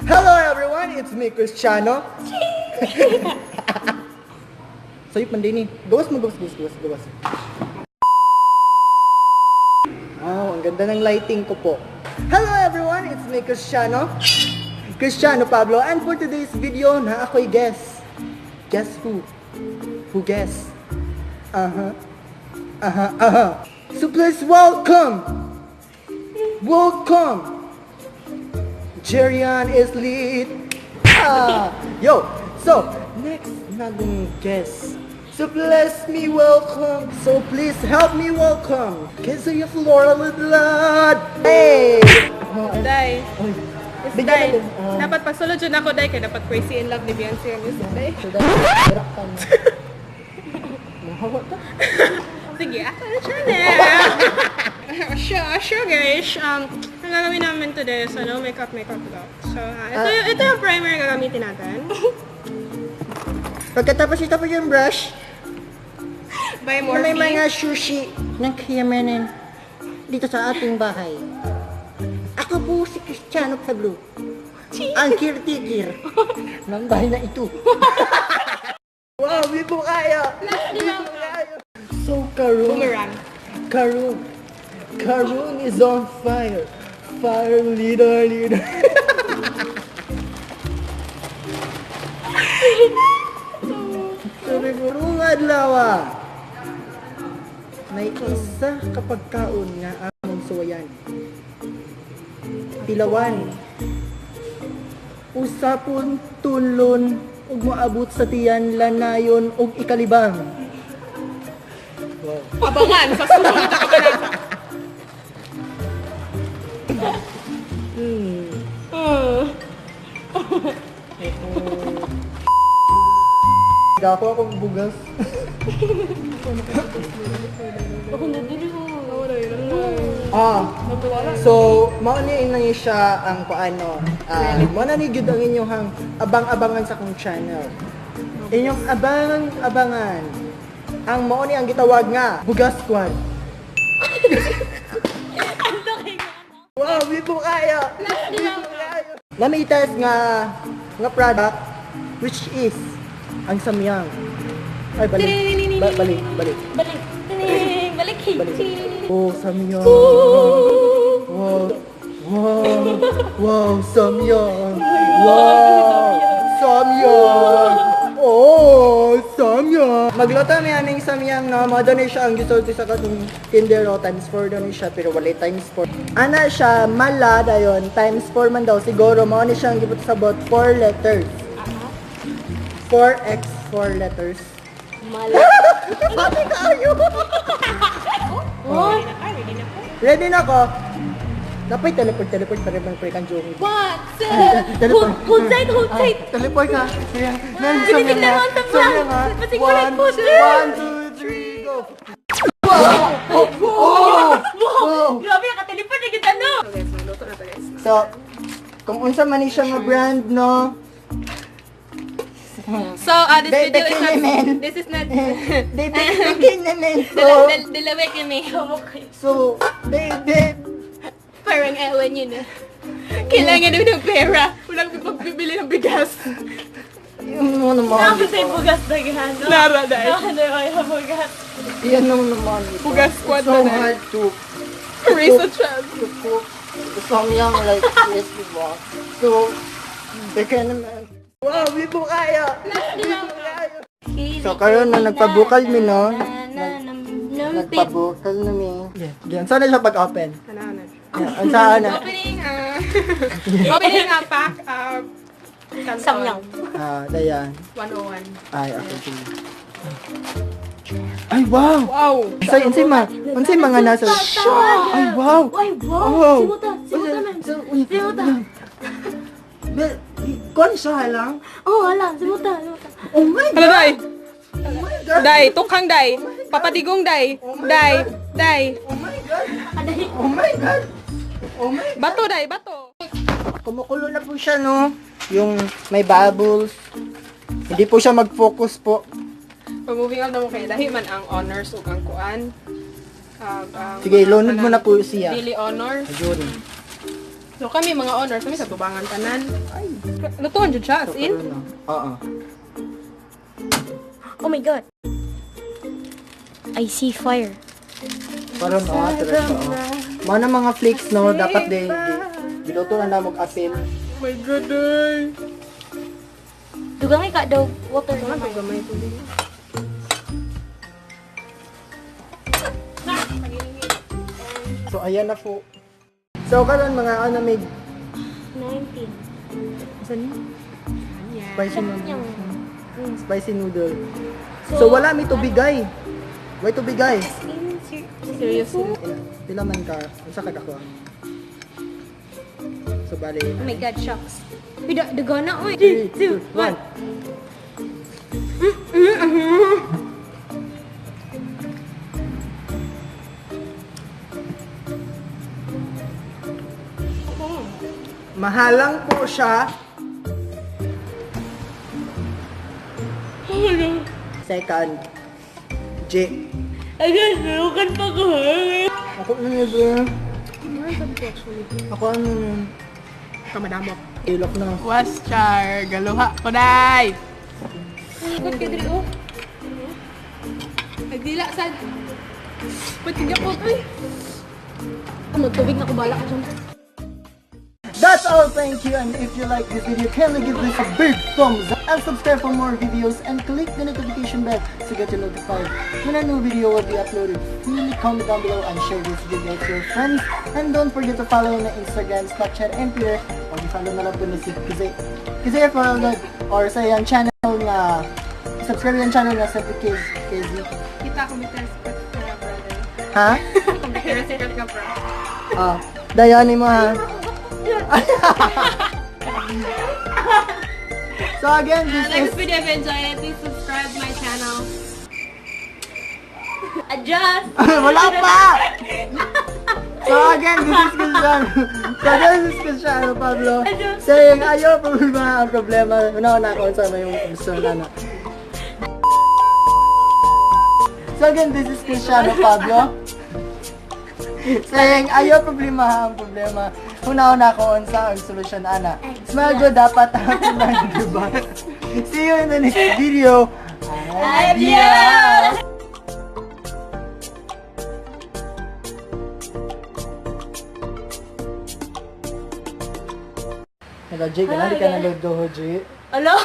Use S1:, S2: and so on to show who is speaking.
S1: Hello everyone, it's me, KRISTIANO. Sayop man din eh. Gawas. Wow, ang ganda ng lighting ko po. Hello everyone, it's me, KRISTIANO Pablo. And for today's video, na ako'y guess. Guess who? Who guess? So please welcome Dyerianne Eslit. Yo, so next nakong guest. So please help me welcome Kezzy of Eslit. Hey!
S2: Day. Day. Dapat pagsulod dyan ako, Day. Kaya dapat crazy in love ni Beyonce ang music, Day.
S1: So dapat mahawa ka.
S2: Sige, ako na channel. Sure guys. Ang gagawin namin today is makeup look. So, ito yung primer na gagamitin natin.
S1: Pagkatapos ito po yung brush,
S2: By
S1: na may
S2: Morphe.
S1: mga sushi ng kayamanan dito sa ating bahay. Ako po si KRISTIANO Pablo, ang kirtikir ng bahay na ito. Wow, di po kaya! So,
S2: Boomerang.
S1: Karun is on fire. Fire leader. Sabi ko, adlaw may isa kapag kaon nga among suwayan. Tilawan. Usapon, tunlon, ug moabot sa tiyan, lanayon, ug ikalibang. Wow.
S2: Abangan sa sunod na kabanata.
S1: Dako akong bugas. So, mauni na niya siya ang paano. Mauna ni gyud ang inyong abang-abangan sa kong channel. Inyong abangan. Ang mauni ang gitawag nga Bugas Squad. Wow, di po kaya. Namitas nga product which is ang samyang. Ay, balik. Oh, samyang. Wow, samyang. Oh, samyang. Magluto na yan ng samyang, no? Mga doon siya ang gisulti sa katong tindero, times 4 doon siya, pero wala times 4. Ana siya, mala, dayon, times 4 man daw, siguro, mga ni siya ang gipot sa bot, 4 letters. 4x 4 letters.
S2: Mala.
S1: Pati kayo! Ready na ko? Dapat teleport pa rin bang pre-kan joke.
S2: What?
S1: Teleport.
S2: Hold tight.
S1: Teleport ka. Kaya,
S2: Pinitig na lang sa
S1: samyang ha.
S2: Pati ko like push.
S1: 1, 2, 3, go! Wow!
S2: Grabe, nakateleport na kita, no? Okay, so luto na to, guys.
S1: So, kung unsa man siya nga brand, no?
S2: So, this video is not... This is not...
S1: They naman.
S2: Dalawit yun eh.
S1: So, they
S2: Parang ewan yun eh. Kailangan daw ng pera. Walang pagbibili ng bigas.
S1: yun mo naman.
S2: Nakapatay bugas na gihano. Nara dahil. Nakapatay bugas.
S1: Yan naman.
S2: Bugas squad
S1: so
S2: na
S1: hard to
S2: raise a child.
S1: cook samyang like this, diba? So, they can naman. Wow, di po kaya. So, karon na nagpabukal mi, no? Nagpabukal na mi. Yan, saan na siya pag-open?
S2: Ano?
S1: Yan, saan na?
S2: Opening pack Samyang.
S1: Dayan.
S2: 101.
S1: Ay, okay, sige. Ay, wow!
S2: Wow!
S1: Unsay mga nasa... Ay, wow! Wow!
S3: Simuta.
S1: Kon siya halang?
S3: Oh, halang. Simuta.
S1: Oh my
S2: Ano,
S1: God!
S2: Day?
S1: Oh my God!
S2: Day, tukhang Day. Papatigong Day. Day.
S1: Oh my God! Oh my God! Oh my God!
S2: Bato, Day, bato.
S1: Kumukulo na po siya, no? Yung may bubbles. Hindi po siya mag-focus po.
S2: Pag moving on na mo kay Lahi man ang honors ug ang kuan.
S1: Sige, lunod mo na po siya.
S2: Daily honors.
S1: Ayun.
S2: So kami mga owners, kami sa tubangan tanan. Ay, lutuan jud siya as in.
S1: Oo.
S3: Oh my god. I see fire.
S1: Parang tres pa. Mga mga flakes no, dapat din giluto na namog asin.
S2: Oh my god, ay.
S3: Dugang ka daw water
S2: Ano
S3: naman.
S2: gamay ko din.
S1: So ayan na po. So karon mga may
S3: 19.
S2: Saan yun?
S1: spicy noodle. Spicy noodle.
S3: So,
S1: So wala mi tubigay. Way tubigay.
S2: Seriously?
S1: Pila man ka, unsa ka dako? So bali.
S3: Oh my god, shucks. Pida, dagana, oy.
S1: 3, 2, 1. Mahalang po siya.
S2: Oh my god.
S1: Second. J.
S2: Agad, nalukan pa ko.
S1: Ako na yun, bro.
S2: Nasaan ko actually?
S1: Ako ano yun.
S2: Kamadamot.
S1: Ilok na.
S2: Was char, galuha ko day.
S3: Ikot ka diri, oh.
S2: Nagdila sad. Ba't hindi ako ito eh?
S3: Magtubig na kubala ka dyan.
S1: That's all, thank you, and if you like this video, kindly give this a big thumbs up and subscribe for more videos and click the notification bell to get you notified when a new video will be uploaded. Please comment down below and share this video to your friends, and don't forget to follow na Instagram, Snapchat, and Twitter. O follow na lang po ni si Kezzy or sa yung channel na subscribe yung channel na Simply Kezzy.
S2: Kita ko may respect ka na, brother.
S1: Ha?
S2: May respect ka, bro.
S1: Dyerianne mo ha. So again, this
S2: Next
S1: is
S2: video, if you enjoy it, please subscribe my channel.
S3: Adjust!
S1: wala pa! So again, this is Cristiano Pablo saying ayaw problema ang problema. Una ako sa may gusto na. So again, this is Cristiano Pablo saying ayaw problema ang problema. Una ko sa ang solusyon ana. Smile good dapat happy lang, diba? See you in the next video. Adios! Hello, Jay. Kanali ka na load do, Jay.
S3: Alo?